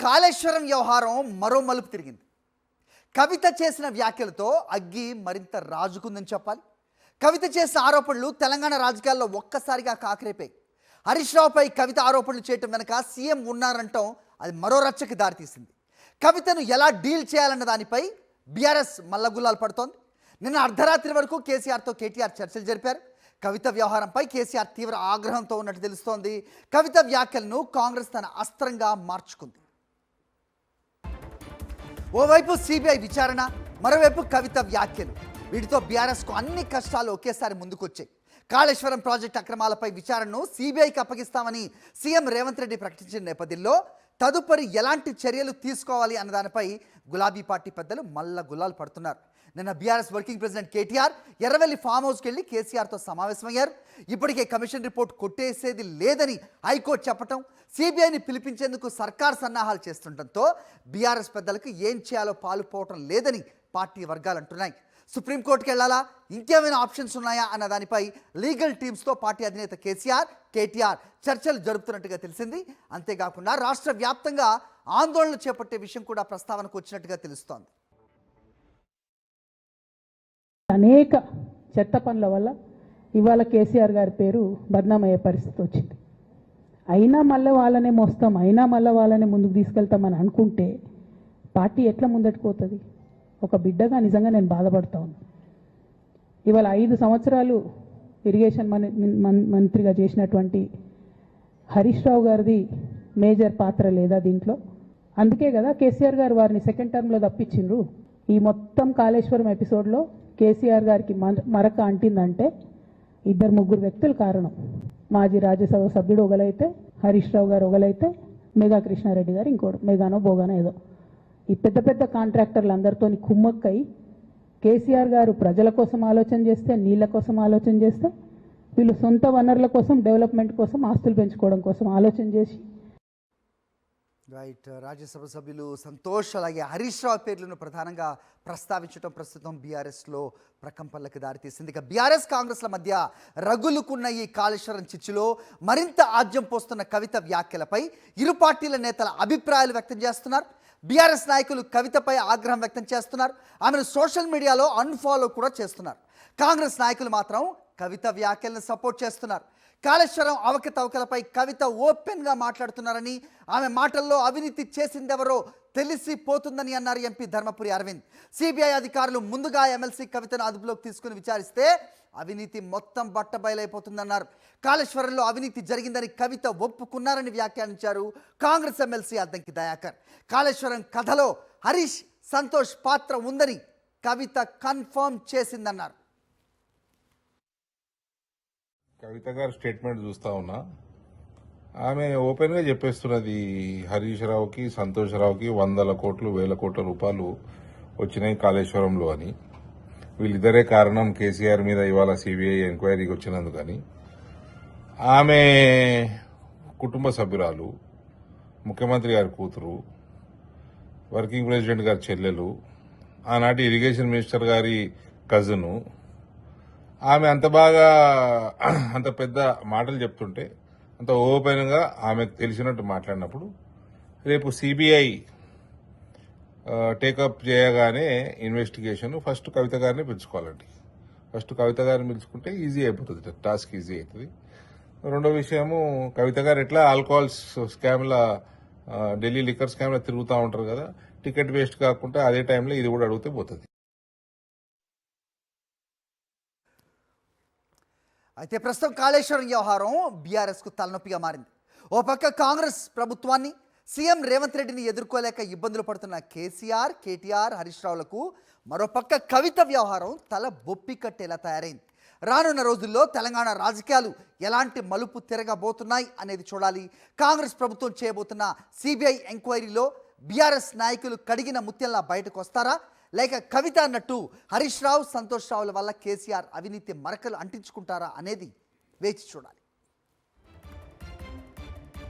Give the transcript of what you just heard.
కాళేశ్వరం వ్యవహారం మరో మలుపు తిరిగింది. కవిత చేసిన వ్యాఖ్యలతో అగ్గి మరింత రాజుకుందని చెప్పాలి. కవిత చేసిన ఆరోపణలు తెలంగాణ రాజకీయాల్లో ఒక్కసారిగా కాకరేపాయి. హరీష్ రావుపై కవిత ఆరోపణలు చేయటం వెనక సీఎం ఉన్నారంటాం అది మరో రచ్చకి దారితీసింది. కవితను ఎలా డీల్ చేయాలన్న దానిపై బీఆర్ఎస్ మల్లగుల్లాలు పడుతోంది. నిన్న అర్ధరాత్రి వరకు కేసీఆర్తో కేటీఆర్ చర్చలు జరిపారు. కవిత వ్యవహారంపై కేసీఆర్ తీవ్ర ఆగ్రహంతో ఉన్నట్టు తెలుస్తోంది. కవిత వ్యాఖ్యలను కాంగ్రెస్ తన అస్త్రంగా మార్చుకుంది. ఓవైపు సిబిఐ విచారణ, మరోవైపు కవిత వ్యాఖ్యలు. వీటితో బీఆర్ఎస్కు అన్ని కష్టాలు ఒకేసారి ముందుకొచ్చాయి. కాళేశ్వరం ప్రాజెక్టు అక్రమాలపై విచారణను సిబిఐకి అప్పగిస్తామని సీఎం రేవంత్ రెడ్డి ప్రకటించిన నేపథ్యంలో తదుపరి ఎలాంటి చర్యలు తీసుకోవాలి అన్న దానిపై గులాబీ పార్టీ పెద్దలు మల్ల గుల్లాలు పడుతున్నారు. నిన్న BRS working president KTR Erravelli farm హౌస్కి వెళ్ళి కేసీఆర్తో సమావేశమయ్యారు. ఇప్పటికే కమిషన్ రిపోర్ట్ కొట్టేసేది లేదని హైకోర్టు చెప్పటం, సిబిఐని పిలిపించేందుకు సర్కార్ సన్నాహాలు చేస్తుండటంతో బీఆర్ఎస్ పెద్దలకు ఏం చేయాలో పాలుపోవటం లేదని పార్టీ వర్గాలు అంటున్నాయి. సుప్రీంకోర్టుకి వెళ్ళాలా, ఇంకేమైనా ఆప్షన్స్ ఉన్నాయా అన్న దానిపై లీగల్ టీమ్స్తో పార్టీ అధినేత కేటీఆర్ చర్చలు జరుపుతున్నట్టుగా తెలిసింది. అంతేకాకుండా రాష్ట్ర వ్యాప్తంగా ఆందోళనలు చేపట్టే విషయం కూడా ప్రస్తావనకు వచ్చినట్టుగా తెలుస్తోంది. అనేక చెత్త పనుల వల్ల ఇవాళ కేసీఆర్ గారి పేరు బద్నామయ్యే పరిస్థితి వచ్చింది. అయినా మళ్ళీ వాళ్ళనే మోస్తాం, అయినా మళ్ళీ వాళ్ళనే ముందుకు తీసుకెళ్తామని అనుకుంటే పార్టీ ఎట్లా ముందట్టుకుపోతుంది? ఒక బిడ్డగా నిజంగా నేను బాధపడతా ఉన్నాను. ఇవాళ 5 సంవత్సరాలు ఇరిగేషన్ మంత్రిగా చేసినటువంటి హరీష్ రావు గారిది మేజర్ పాత్ర లేదా దీంట్లో? అందుకే కదా కేసీఆర్ గారు వారిని సెకండ్ టర్మ్లో తప్పించిండ్రు. ఈ మొత్తం కాళేశ్వరం ఎపిసోడ్లో కేసీఆర్ గారికి మరక అంటిందంటే 2-3 వ్యక్తులు కారణం. మాజీ రాజ్యసభ సభ్యుడు ఒకలైతే, హరీష్ రావు గారు ఒకలైతే, మెగా కృష్ణారెడ్డి గారు ఇంకోడు, మెగానో బోగానో ఏదో. ఈ పెద్ద పెద్ద కాంట్రాక్టర్లు అందరితో కుమ్మక్కై కేసీఆర్ గారు ప్రజల కోసం ఆలోచన చేస్తే, నీళ్ళ కోసం ఆలోచన చేస్తే, వీళ్ళు సొంత వనరుల కోసం, డెవలప్మెంట్ కోసం, ఆస్తులు పెంచుకోవడం కోసం ఆలోచన చేసి రైట్. రాజ్యసభ సభ్యులు సంతోష్ అలాగే హరీష్ రావు పేర్లను ప్రధానంగా ప్రస్తావించడం ప్రస్తుతం బీఆర్ఎస్లో ప్రకంపనలకు దారితీసింది. ఇక బీఆర్ఎస్ కాంగ్రెస్ల మధ్య రగులుకున్న ఈ కాళేశ్వరం చిచ్చులో మరింత ఆజ్యం పోస్తున్న కవిత వ్యాఖ్యలపై ఇరు పార్టీల నేతల అభిప్రాయాలు వ్యక్తం చేస్తున్నారు. బీఆర్ఎస్ నాయకులు కవితపై ఆగ్రహం వ్యక్తం చేస్తున్నారు. ఆమెను సోషల్ మీడియాలో అన్ఫాలో కూడా చేస్తున్నారు. కాంగ్రెస్ నాయకులు మాత్రం కవిత వ్యాఖ్యలను సపోర్ట్ చేస్తున్నారు. కాళేశ్వరం అవకతవకలపై కవిత ఓపెన్గా మాట్లాడుతున్నారని, ఆమె మాటల్లో అవినీతి చేసిందెవరో తెలిసిపోతుందని అన్నారు ఎంపీ ధర్మపురి అరవింద్. సిబిఐ అధికారులు ముందుగా ఎమ్మెల్సీ కవితను అదుపులోకి తీసుకుని విచారిస్తే అవినీతి మొత్తం బట్టబయలైపోతుందన్నారు. కాళేశ్వరంలో అవినీతి జరిగిందని కవిత ఒప్పుకున్నారని వ్యాఖ్యానించారు కాంగ్రెస్ ఎమ్మెల్సీ అద్దంకి దయాకర్. కాళేశ్వరం కథలో హరీష్, సంతోష్ పాత్ర ఉందని కవిత కన్ఫర్మ్ చేసిందన్నారు. కవిత గారి స్టేట్మెంట్ చూస్తా ఉన్నా, ఆమె ఓపెన్గా చెప్పేస్తున్నది హరీష్ రావుకి, సంతోష్ రావుకి 100 కోట్లు 1000 కోట్ల రూపాయలు వచ్చినాయి కాళేశ్వరంలో అని. వీళ్ళిద్దరే కారణం కేసీఆర్ మీద ఇవాళ సిబిఐ ఎంక్వైరీకి వచ్చినందుకని. ఆమె కుటుంబ సభ్యురాలు, ముఖ్యమంత్రి గారి కూతురు, వర్కింగ్ ప్రెసిడెంట్ గారి చెల్లెలు, ఆనాటి ఇరిగేషన్ మినిస్టర్ గారి కజిను. ఆమె అంత పెద్ద మాటలు చెప్తుంటే, అంత ఓపెన్గా ఆమెకు తెలిసినట్టు మాట్లాడినప్పుడు రేపు సిబిఐ టేకప్ చేయగానే ఇన్వెస్టిగేషన్ ఫస్ట్ కవిత గారిని పిలుచుకోవాలండి. ఫస్ట్ కవిత గారిని పిలుచుకుంటే ఈజీ అయిపోతుంది, టాస్క్ ఈజీ అవుతుంది. రెండో విషయము, కవిత గారు ఎట్లా ఆల్కహాల్ స్కామ్ల, ఢిల్లీ లిక్కర్ స్కామ్లో తిరుగుతూ ఉంటారు కదా, టికెట్ వేస్ట్ కాకుండా అదే టైంలో ఇది కూడా అడిగితే పోతుంది. అయితే ప్రస్తుతం కాళేశ్వరం వ్యవహారం బీఆర్ఎస్కు తలనొప్పిగా మారింది. ఓ పక్క కాంగ్రెస్ ప్రభుత్వాన్ని, సీఎం రేవంత్ రెడ్డిని ఎదుర్కోలేక ఇబ్బందులు పడుతున్న కేటీఆర్, హరీష్ రావులకు మరోపక్క కవిత వ్యవహారం తల బొప్పి కట్టేలా తయారైంది. రానున్న రోజుల్లో తెలంగాణ రాజకీయాలు ఎలాంటి మలుపు తిరగబోతున్నాయి అనేది చూడాలి. కాంగ్రెస్ ప్రభుత్వం చేయబోతున్న సిబిఐ ఎంక్వైరీలో బీఆర్ఎస్ నాయకులు కడిగిన ముత్యంలా బయటకు వస్తారా, లేక కవిత అన్నట్టు హరీష్ రావు, సంతోష్ రావుల వల్ల కేసీఆర్ అవినీతి మరకలు అంటించుకుంటారా అనేది వేచి చూడాలి.